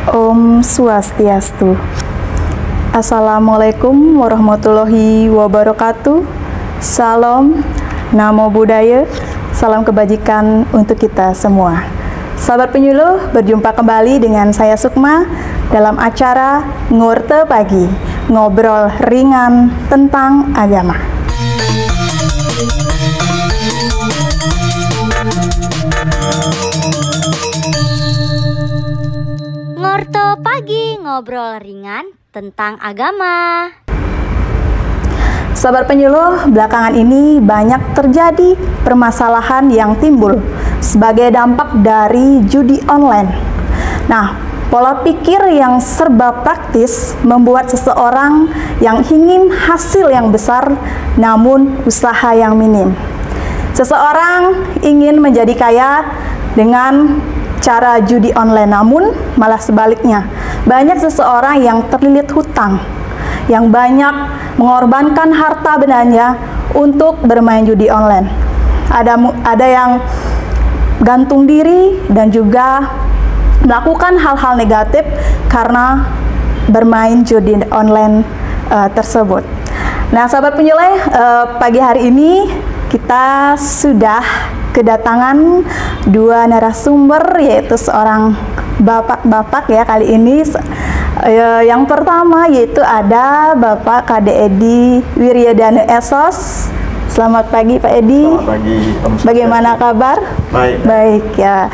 Om Swastiastu. Assalamualaikum warahmatullahi wabarakatuh. Salam, Namo Buddhaya, salam kebajikan untuk kita semua. Sahabat penyuluh, berjumpa kembali dengan saya Sukma dalam acara Ngurte Pagi, ngobrol ringan tentang agama. Ngurte Pagi, ngobrol ringan tentang agama. Sahabat penyuluh, belakangan ini banyak terjadi permasalahan yang timbul sebagai dampak dari judi online. Nah, pola pikir yang serba praktis membuat seseorang yang ingin hasil yang besar namun usaha yang minim. Seseorang ingin menjadi kaya dengan cara judi online, namun malah sebaliknya. Banyak seseorang yang terlilit hutang, yang banyak mengorbankan harta bendanya untuk bermain judi online. Ada yang gantung diri dan juga melakukan hal-hal negatif karena bermain judi online tersebut. Nah, sahabat penyuluh, pagi hari ini kita sudah kedatangan dua narasumber, yaitu seorang bapak-bapak ya kali ini. Yang pertama yaitu ada Bapak Kade Edi Wiryadana Esos. Selamat pagi Pak Edi. Selamat pagi. Bagaimana kabar? Baik. Baik ya.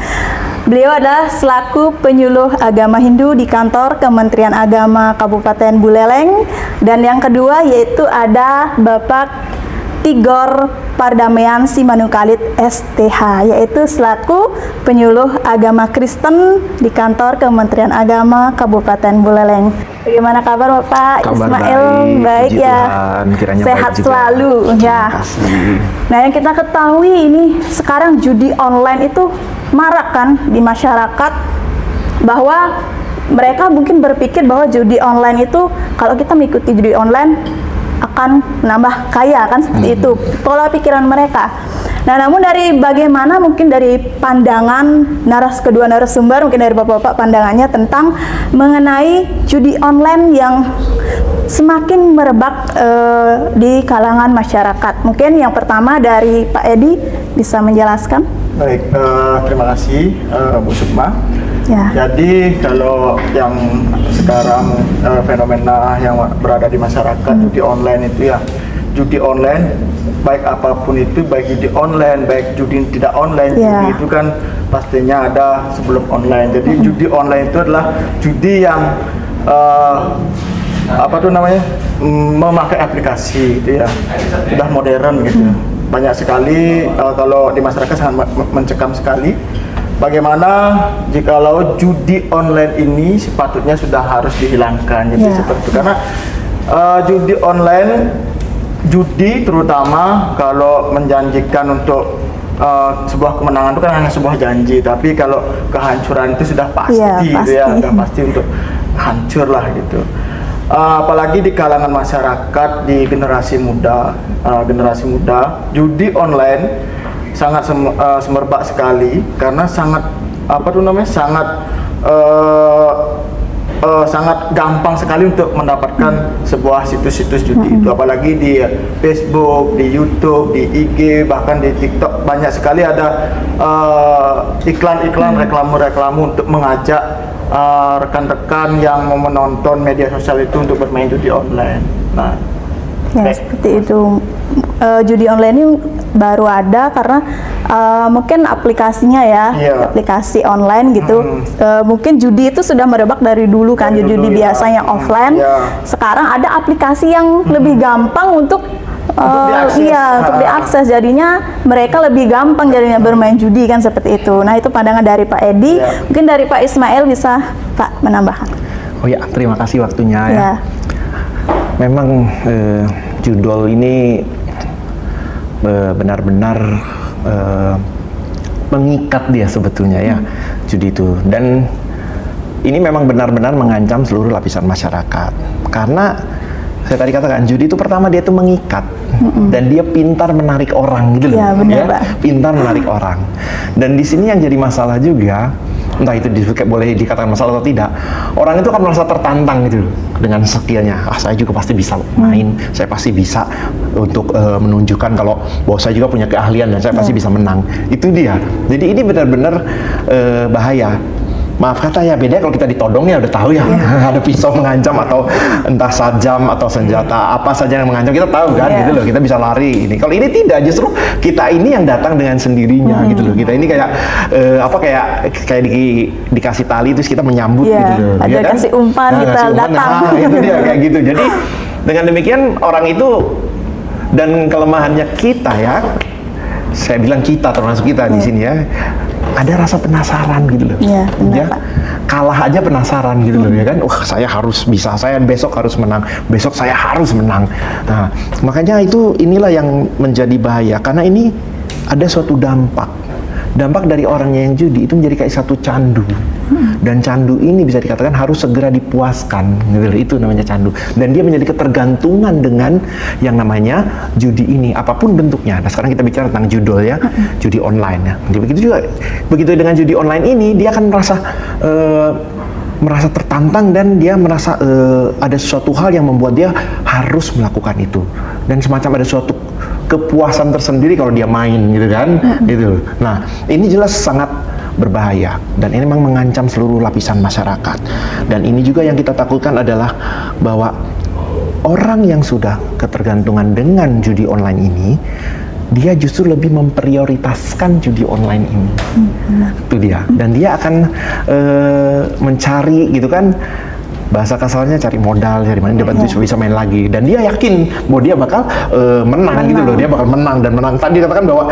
Beliau adalah selaku penyuluh agama Hindu di kantor Kementerian Agama Kabupaten Buleleng. Dan yang kedua yaitu ada Bapak Tigor Pardamaian Simanungkalit STH, yaitu selaku penyuluh agama Kristen di kantor Kementerian Agama Kabupaten Buleleng. Bagaimana kabar Bapak? Kabar Ismail? Baik ya. Tuhan, sehat baik selalu ya. Nah, yang kita ketahui ini sekarang judi online itu marak kan di masyarakat, bahwa mereka mungkin berpikir bahwa judi online itu kalau kita mengikuti judi online akan menambah kaya kan, seperti itu pola pikiran mereka. Nah, namun dari bagaimana mungkin dari pandangan kedua narasumber, mungkin dari bapak-bapak pandangannya tentang mengenai judi online yang semakin merebak di kalangan masyarakat. Mungkin yang pertama dari Pak Edi bisa menjelaskan. Baik, terima kasih Bu Sukma. Ya. Jadi kalau yang sekarang fenomena yang berada di masyarakat judi online itu ya, judi online baik apapun itu, baik judi online, baik judi tidak online, judi itu kan pastinya ada sebelum online. Jadi judi online itu adalah judi yang memakai aplikasi gitu ya, sudah modern gitu. Banyak sekali kalau di masyarakat sangat mencekam sekali. Bagaimana jikalau judi online ini sepatutnya sudah harus dihilangkan, jadi seperti itu. Karena judi online, judi terutama kalau menjanjikan untuk sebuah kemenangan itu kan hanya sebuah janji, tapi kalau kehancuran itu sudah pasti, gitu ya, sudah pasti untuk hancur lah gitu. Apalagi di kalangan masyarakat, di generasi muda, judi online sangat semerbak sekali, karena sangat sangat gampang sekali untuk mendapatkan sebuah situs-situs judi itu. Apalagi di Facebook, di YouTube, di IG, bahkan di TikTok banyak sekali ada iklan-iklan, reklame-reklame untuk mengajak rekan-rekan yang mau menonton media sosial itu untuk bermain judi online. Nah, seperti itu. Judi online ini baru ada karena mungkin aplikasinya aplikasi online gitu. Mungkin judi itu sudah merebak dari dulu kan, judi biasanya offline. Sekarang ada aplikasi yang lebih gampang untuk diakses, jadinya mereka lebih gampang jadinya bermain judi kan, seperti itu. Nah, itu pandangan dari Pak Edi. Mungkin dari Pak Ismail bisa Pak menambahkan. Oh ya, terima kasih waktunya ya. Memang judul ini benar-benar mengikat dia sebetulnya ya, judi itu. Dan ini memang benar-benar mengancam seluruh lapisan masyarakat. Karena saya tadi katakan judi itu pertama dia itu mengikat, dan dia pintar menarik orang gitu loh. Pintar menarik orang. Dan di sini yang jadi masalah juga, entah itu boleh dikatakan masalah atau tidak, orang itu akan merasa tertantang gitu dengan skillnya. Saya juga pasti bisa main, saya pasti bisa untuk menunjukkan kalau bahwa saya juga punya keahlian dan saya pasti bisa menang. Itu dia. Jadi ini benar-benar bahaya. Maaf kata ya, beda kalau kita ditodong ya udah tahu ya, ada pisau mengancam atau entah sajam atau senjata apa saja yang mengancam, kita tahu kan gitu loh, kita bisa lari ini. Kalau ini tidak, justru kita ini yang datang dengan sendirinya gitu loh. Kita ini kayak kayak dikasih tali terus kita menyambut gitu loh. Ada kasih umpan, kita datang. Itu dia kayak gitu. Jadi dengan demikian orang itu, dan kelemahannya kita ya, saya bilang kita termasuk kita di sini ya, ada rasa penasaran gitu loh. Ya, kalah aja penasaran gitu loh ya kan. Saya harus bisa, saya besok harus menang, besok saya harus menang. Nah, makanya inilah yang menjadi bahaya, karena ini ada suatu dampak dari orangnya yang judi itu menjadi kayak satu candu. Dan candu ini bisa dikatakan harus segera dipuaskan gitu. Itu namanya candu, dan dia menjadi ketergantungan dengan yang namanya judi ini apapun bentuknya. Nah, sekarang kita bicara tentang judul ya, judi online ya. Begitu dengan judi online ini, dia akan merasa tertantang, dan dia merasa ada sesuatu hal yang membuat dia harus melakukan itu, dan semacam ada suatu kepuasan tersendiri kalau dia main gitu kan. Gitu. Nah, ini jelas sangat berbahaya, dan ini memang mengancam seluruh lapisan masyarakat. Dan ini juga yang kita takutkan adalah bahwa orang yang sudah ketergantungan dengan judi online ini, dia justru lebih memprioritaskan judi online ini. Itu dia, dan dia akan mencari gitu kan, bahasa kasarnya cari modal, cari mana dia bisa main lagi, dan dia yakin bahwa dia bakal menang gitu loh, dia bakal menang dan menang. Tadi dikatakan bahwa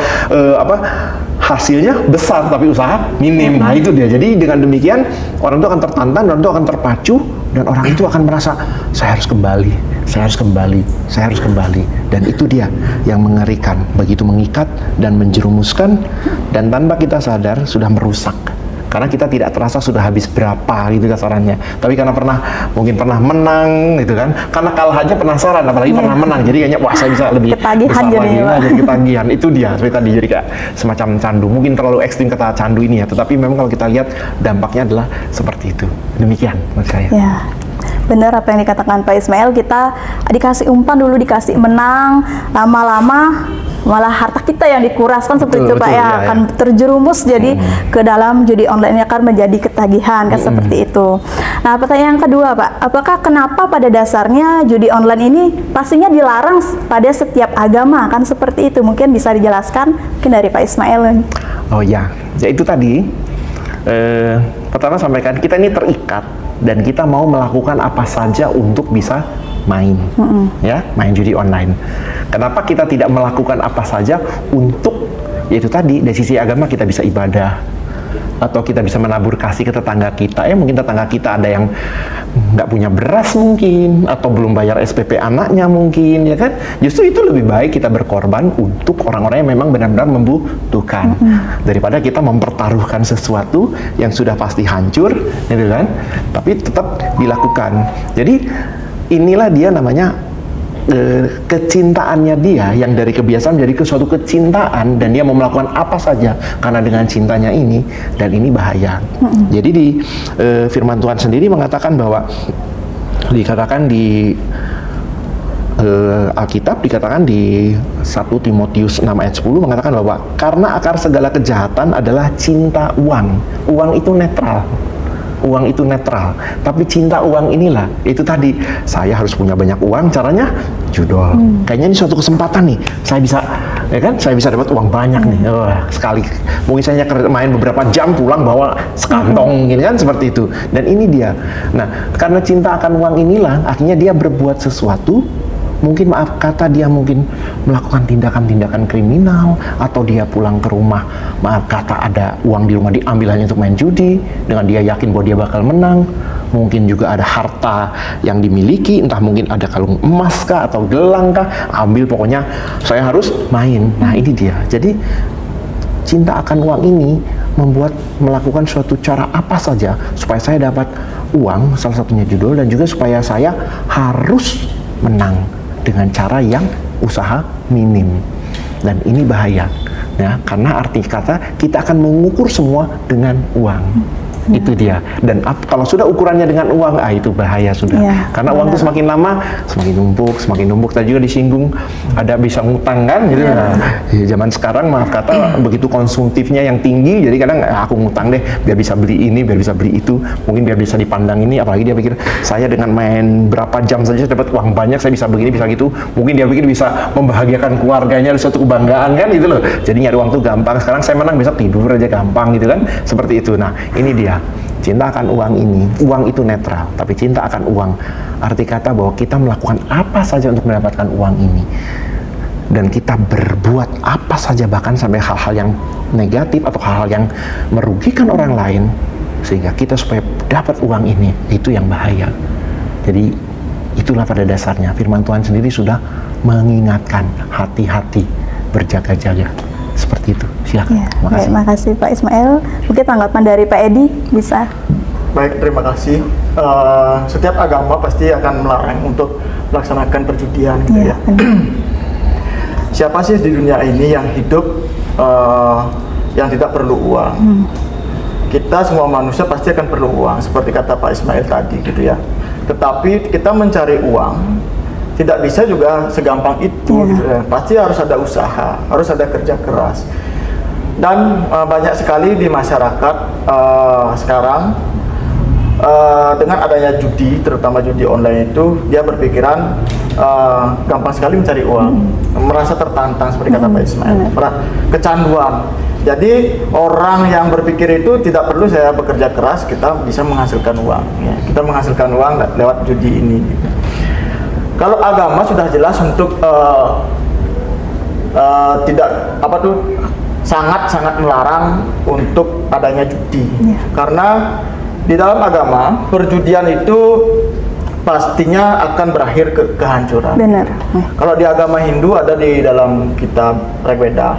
hasilnya besar tapi usaha minim. Nah, itu dia. Jadi dengan demikian orang itu akan tertantang, orang itu akan terpacu, dan orang itu akan merasa saya harus kembali, saya harus kembali, saya harus kembali. Dan itu dia yang mengerikan, begitu mengikat dan menjerumuskan, dan tanpa kita sadar sudah merusak. Karena kita tidak terasa sudah habis berapa gitu kasarannya. Tapi karena mungkin pernah menang gitu kan. Karena kalah aja penasaran, apalagi pernah menang. Jadi kayaknya wah, saya bisa lebih ketagihan besar lagi. Nah, jadi ketagihan. Itu dia seperti tadi, jadi kayak semacam candu. Mungkin terlalu ekstrim kata candu ini ya, tetapi memang kalau kita lihat dampaknya adalah seperti itu. Demikian menurut saya. Ya. Benar apa yang dikatakan Pak Ismail, kita dikasih umpan dulu, dikasih menang, lama-lama malah harta kita yang dikuraskan seperti itu Pak ya, akan terjerumus jadi ke dalam judi online ini, akan menjadi ketagihan kan seperti itu. Nah, pertanyaan yang kedua Pak, apakah kenapa pada dasarnya judi online ini pastinya dilarang pada setiap agama kan seperti itu? Mungkin bisa dijelaskan mungkin dari Pak Ismail. Oh ya, ya itu tadi pertama sampaikan kita ini terikat dan kita mau melakukan apa saja untuk bisa main, ya, main judi online. Kenapa kita tidak melakukan apa saja untuk, yaitu tadi dari sisi agama kita bisa ibadah, atau kita bisa menabur kasih ke tetangga kita. Mungkin tetangga kita ada yang nggak punya beras mungkin, atau belum bayar SPP anaknya mungkin, ya kan? Justru itu lebih baik kita berkorban untuk orang-orang yang memang benar-benar membutuhkan, daripada kita mempertaruhkan sesuatu yang sudah pasti hancur, gitu kan? Tapi tetap dilakukan. Jadi inilah dia namanya kecintaannya dia, yang dari kebiasaan menjadi ke suatu kecintaan, dan dia mau melakukan apa saja karena dengan cintanya ini, dan ini bahaya. Jadi di firman Tuhan sendiri mengatakan bahwa dikatakan di Alkitab, dikatakan di 1 Timotius 6 ayat 10 mengatakan bahwa karena akar segala kejahatan adalah cinta uang. Uang itu netral. Uang itu netral, tapi cinta uang inilah, itu tadi, saya harus punya banyak uang, caranya judol. Kayaknya ini suatu kesempatan nih, saya bisa, ya kan, saya bisa dapat uang banyak nih, sekali. Mungkin saya main beberapa jam, pulang bawa sekantong, gini kan, seperti itu. Dan ini dia. Nah, karena cinta akan uang inilah, akhirnya dia berbuat sesuatu. Mungkin maaf kata dia mungkin melakukan tindakan-tindakan kriminal, atau dia pulang ke rumah, maaf kata ada uang di rumah diambil hanya untuk main judi, dengan dia yakin bahwa dia bakal menang. Mungkin juga ada harta yang dimiliki, entah mungkin ada kalung emas kah atau gelang kah, ambil, pokoknya saya harus main. Nah, ini dia. Jadi cinta akan uang ini membuat melakukan suatu cara apa saja supaya saya dapat uang, salah satunya judul, dan juga supaya saya harus menang dengan cara yang usaha minim. Dan ini bahaya ya, karena arti kata kita akan mengukur semua dengan uang. Itu dia. Dan kalau sudah ukurannya dengan uang, itu bahaya sudah. Karena uang itu semakin lama semakin numpuk. Tadi juga disinggung ada bisa ngutang kan gitu. Zaman sekarang maaf kata begitu konsumtifnya yang tinggi, jadi kadang aku ngutang deh biar bisa beli ini, biar bisa beli itu, mungkin biar bisa dipandang ini, apalagi dia pikir saya dengan main berapa jam saja dapat uang banyak, saya bisa begini, bisa gitu. Mungkin dia pikir bisa membahagiakan keluarganya, ada suatu kebanggaan kan gitu loh. Jadi nyari uang tuh gampang. Sekarang saya menang besok tidur aja gampang gitu kan. Seperti itu. Nah, ini dia. Cinta akan uang ini, uang itu netral, tapi cinta akan uang. Arti kata bahwa kita melakukan apa saja untuk mendapatkan uang ini. Dan kita berbuat apa saja, bahkan sampai hal-hal yang negatif atau hal-hal yang merugikan orang lain, sehingga kita supaya dapat uang ini, itu yang bahaya. Jadi itulah pada dasarnya firman Tuhan sendiri sudah mengingatkan, hati-hati, berjaga-jaga. Seperti itu. Silakan. Makasih. Terima kasih Pak Ismail. Mungkin tanggapan dari Pak Edi bisa. Baik, terima kasih. Setiap agama pasti akan melarang untuk melaksanakan perjudian gitu ya. Siapa sih di dunia ini yang hidup yang tidak perlu uang? Kita semua manusia pasti akan perlu uang, seperti kata Pak Ismail tadi gitu ya. Tetapi kita mencari uang tidak bisa juga segampang itu gitu ya. Pasti harus ada usaha, harus ada kerja keras. Dan banyak sekali di masyarakat sekarang dengan adanya judi, terutama judi online itu, dia berpikiran gampang sekali mencari uang, merasa tertantang seperti kata Pak Ismail, kecanduan. Jadi orang yang berpikir itu tidak perlu saya bekerja keras, kita bisa menghasilkan uang ya. Kita menghasilkan uang lewat judi ini gitu. Kalau agama sudah jelas untuk tidak sangat melarang untuk adanya judi, karena di dalam agama perjudian itu pastinya akan berakhir ke kehancuran. Benar. Kalau di agama Hindu ada di dalam kitab Rigveda,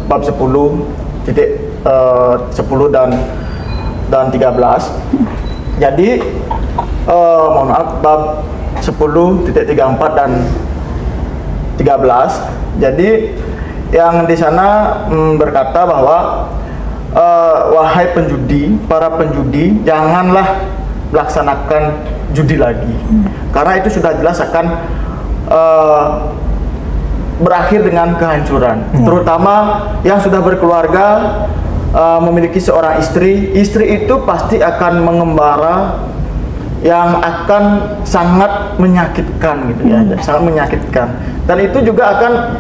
bab 10 dan 13. Jadi mohon maaf, bab 10.34 dan 13. Jadi yang di sana berkata bahwa wahai penjudi, para penjudi, janganlah melaksanakan judi lagi, karena itu sudah jelas akan berakhir dengan kehancuran. Terutama yang sudah berkeluarga, memiliki seorang istri itu pasti akan mengembara yang akan sangat menyakitkan gitu ya, sangat menyakitkan. Dan itu juga akan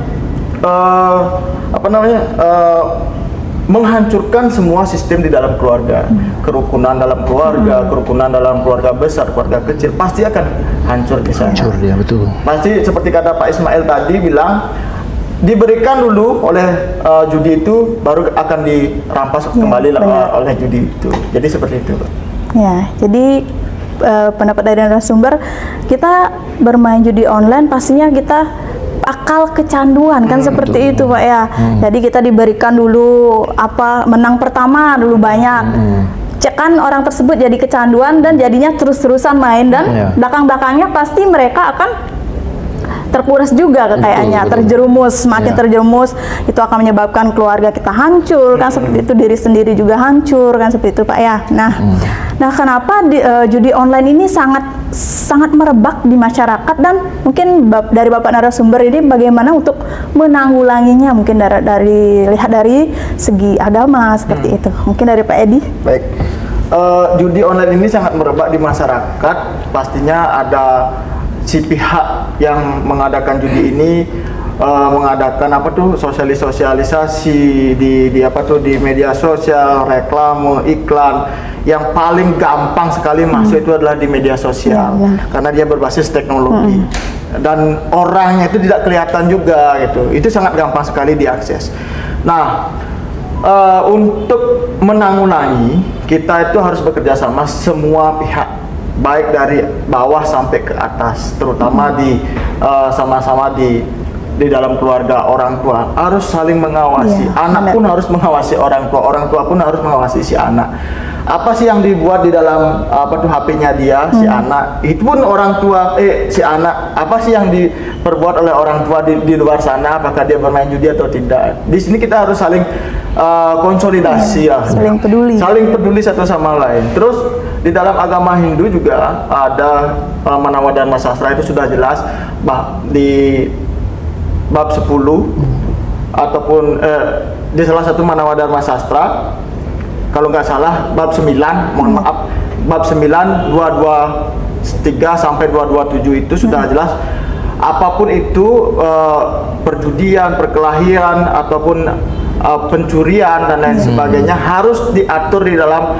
menghancurkan semua sistem di dalam keluarga, kerukunan dalam keluarga, kerukunan dalam keluarga besar, keluarga kecil pasti akan hancur di sana. Hancur ya, betul. Pasti seperti kata Pak Ismail tadi bilang, diberikan dulu oleh judi itu, baru akan dirampas kembali oleh judi itu. Jadi seperti itu. Ya, jadi pendapat dari narasumber, kita bermain judi online pastinya kita akal kecanduan kan, seperti itu Pak ya. Jadi kita diberikan dulu menang pertama dulu banyak, kan orang tersebut jadi kecanduan dan jadinya terus-terusan main, dan belakang-belakangnya pasti mereka akan terkuras juga kekayaannya, terjerumus, semakin terjerumus, itu akan menyebabkan keluarga kita hancur kan, seperti itu, diri sendiri juga hancur kan, seperti itu Pak ya. Nah kenapa judi online ini sangat merebak di masyarakat, dan mungkin dari Bapak narasumber ini bagaimana untuk menanggulanginya, mungkin lihat dari segi agama seperti itu, mungkin dari Pak Edi. Baik, judi online ini sangat merebak di masyarakat. Pastinya ada si pihak yang mengadakan judi ini mengadakan sosialisasi di media sosial, reklame, iklan. Yang paling gampang sekali masuk itu adalah di media sosial, karena dia berbasis teknologi dan orangnya itu tidak kelihatan juga gitu. Itu sangat gampang sekali diakses. Nah, untuk menanggulangi, kita itu harus bekerja sama semua pihak, baik dari bawah sampai ke atas, terutama sama-sama di dalam keluarga. Orang tua harus saling mengawasi, anak pun harus mengawasi orang tua pun harus mengawasi si anak. apa sih yang dibuat di dalam HP-nya dia si anak, itu pun orang tua si anak apa sih yang diperbuat oleh orang tua di luar sana, apakah dia bermain judi atau tidak. Di sini kita harus saling konsolidasi lah, saling peduli satu sama lain. Terus di dalam agama Hindu juga ada Manawa Dharma Sastra, itu sudah jelas di bab 10 ataupun di salah satu Manawa Dharma Sastra, kalau nggak salah bab 9, mohon maaf, bab 9 223 sampai 227 itu sudah jelas apapun itu perjudian, perkelahian ataupun pencurian dan lain sebagainya harus diatur di dalam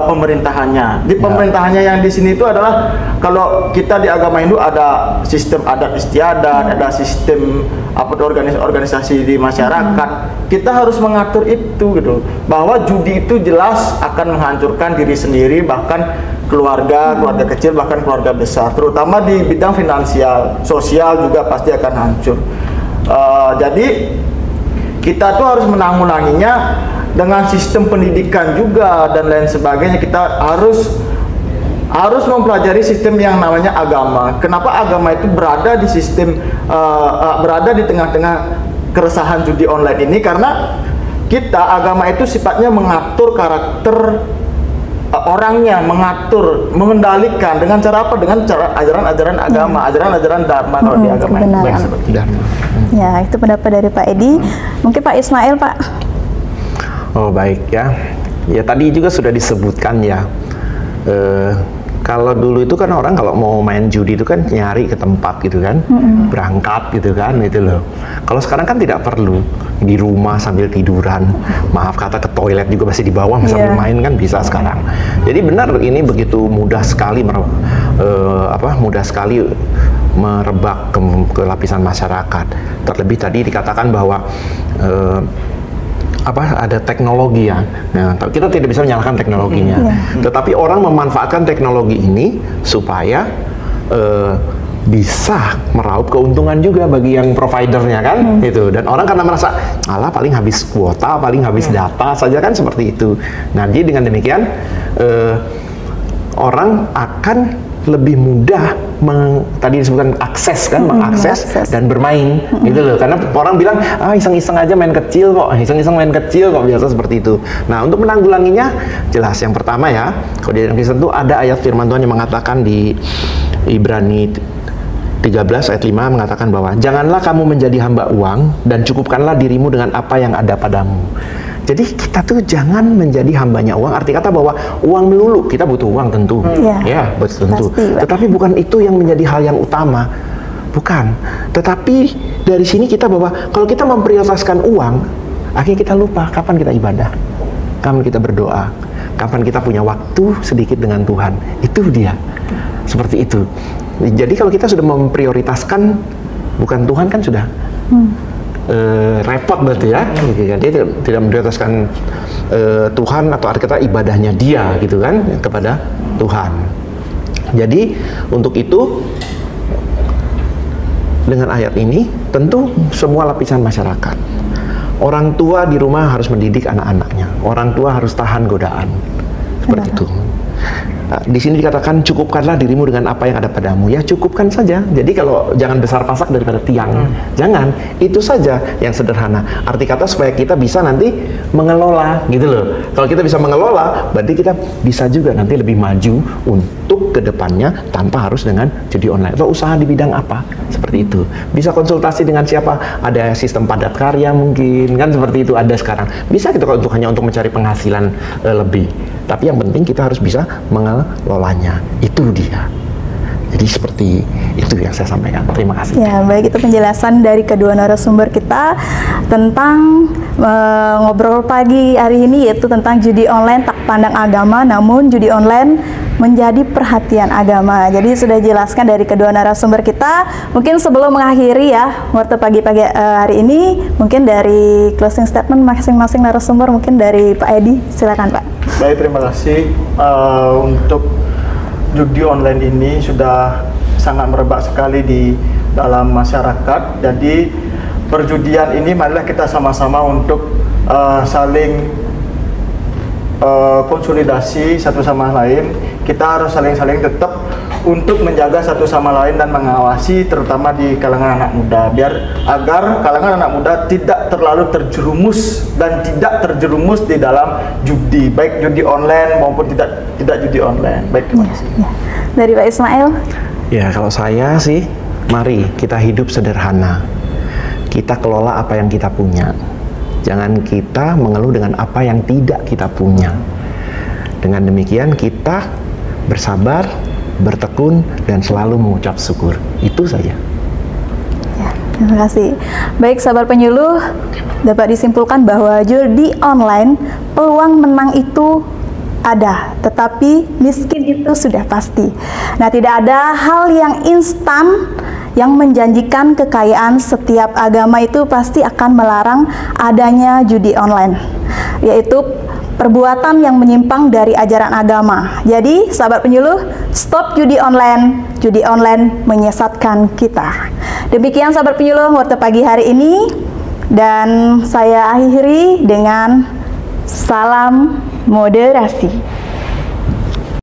pemerintahannya. Di pemerintahannya yang di sini itu adalah, kalau kita di agama Hindu ada sistem adat istiadat, ada sistem organisasi di masyarakat. Kita harus mengatur itu gitu, bahwa judi itu jelas akan menghancurkan diri sendiri, bahkan keluarga kecil, bahkan keluarga besar, terutama di bidang finansial, sosial juga pasti akan hancur. Jadi kita tuh harus menanggulanginya dengan sistem pendidikan juga dan lain sebagainya. Kita harus mempelajari sistem yang namanya agama. Kenapa agama itu berada di sistem berada di tengah-tengah keresahan judi online ini? Karena agama itu sifatnya mengatur karakter orangnya, mengendalikan dengan cara apa? Dengan cara ajaran-ajaran agama, ajaran-ajaran dharma kalau di agama itu seperti dharma. Ya, itu pendapat dari Pak Edi. Mungkin Pak Ismail, Pak. Oh, baik ya. Ya, tadi juga sudah disebutkan ya. Kalau dulu itu kan orang kalau mau main judi itu kan nyari ke tempat gitu kan, berangkat gitu kan, itu loh. Kalau sekarang kan tidak perlu, di rumah sambil tiduran, maaf kata ke toilet juga masih di bawah sambil main kan bisa sekarang. Jadi benar ini begitu mudah sekali mudah sekali merebak ke lapisan masyarakat. Terlebih tadi dikatakan bahwa ada teknologi ya. Nah, kita tidak bisa menyalahkan teknologinya. Tetapi orang memanfaatkan teknologi ini supaya bisa meraup keuntungan juga bagi yang providernya kan, itu. Dan orang karena merasa paling habis kuota, paling habis data saja kan seperti itu. Nah, jadi dengan demikian orang akan lebih mudah tadi disebutkan akses kan, mengakses dan bermain gitu loh. Karena orang bilang iseng-iseng aja main kecil kok, biasa seperti itu. Nah, untuk menanggulanginya jelas yang pertama ya, kalau di dalam Kristen itu ada ayat firman Tuhan yang mengatakan di Ibrani 13 ayat 5 mengatakan bahwa janganlah kamu menjadi hamba uang dan cukupkanlah dirimu dengan apa yang ada padamu. Jadi kita tuh jangan menjadi hambanya uang. Arti kata bahwa uang melulu, kita butuh uang tentu, ya betul tentu. Tetapi bukan itu yang menjadi hal yang utama, bukan. Tetapi dari sini kita bahwa kalau kita memprioritaskan uang, akhirnya kita lupa kapan kita ibadah, kapan kita berdoa, kapan kita punya waktu sedikit dengan Tuhan. Itu dia, seperti itu. Jadi kalau kita sudah memprioritaskan bukan Tuhan kan sudah repot berarti ya. Dia tidak memprioritaskan Tuhan atau arti kata ibadahnya dia gitu kan kepada Tuhan. Jadi untuk itu dengan ayat ini tentu semua lapisan masyarakat, orang tua di rumah harus mendidik anak-anaknya, orang tua harus tahan godaan seperti itu. Nah, di sini dikatakan cukupkanlah dirimu dengan apa yang ada padamu. Ya cukupkan saja. Jadi kalau jangan besar pasak daripada tiang. Jangan. Itu saja yang sederhana. Arti kata supaya kita bisa nanti mengelola gitu loh. Kalau kita bisa mengelola, berarti kita bisa juga nanti lebih maju untuk kedepannya tanpa harus dengan judi online. Atau usaha di bidang apa? Seperti itu. Bisa konsultasi dengan siapa? Ada sistem padat karya mungkin kan seperti itu ada sekarang. Bisa kita untuk hanya untuk mencari penghasilan lebih. Tapi yang penting kita harus bisa mengelolanya. Itu dia. Jadi seperti itu yang saya sampaikan. Terima kasih. Ya, baik, itu penjelasan dari kedua narasumber kita tentang ngobrol pagi hari ini, yaitu tentang judi online tak pandang agama, namun judi online menjadi perhatian agama. Jadi sudah jelaskan dari kedua narasumber kita. Mungkin sebelum mengakhiri ya Warta pagi-pagi hari ini, mungkin dari closing statement masing-masing narasumber, mungkin dari Pak Edi, silakan Pak. Baik, terima kasih. Untuk judi online ini sudah sangat merebak sekali di dalam masyarakat. Jadi perjudian ini marilah kita sama-sama untuk saling konsolidasi satu sama lain. Kita harus saling-saling tetap untuk menjaga satu sama lain dan mengawasi, terutama di kalangan anak muda, agar kalangan anak muda tidak terlalu terjerumus dan tidak terjerumus di dalam judi, baik judi online maupun tidak judi online. Baik, terima kasih. Dari Pak Ismail? Ya, kalau saya sih, mari kita hidup sederhana. Kita kelola apa yang kita punya. Jangan kita mengeluh dengan apa yang tidak kita punya. Dengan demikian kita bersabar, bertekun, dan selalu mengucap syukur. Itu saja. Ya, terima kasih. Baik, sahabat penyuluh, dapat disimpulkan bahwa judi online peluang menang itu ada, tetapi miskin itu sudah pasti. Nah, tidak ada hal yang instan yang menjanjikan kekayaan. Setiap agama itu pasti akan melarang adanya judi online, yaitu perbuatan yang menyimpang dari ajaran agama. Jadi, sahabat penyuluh, stop judi online. Judi online menyesatkan kita. Demikian sahabat penyuluh Warta Pagi hari ini, dan saya akhiri dengan salam moderasi.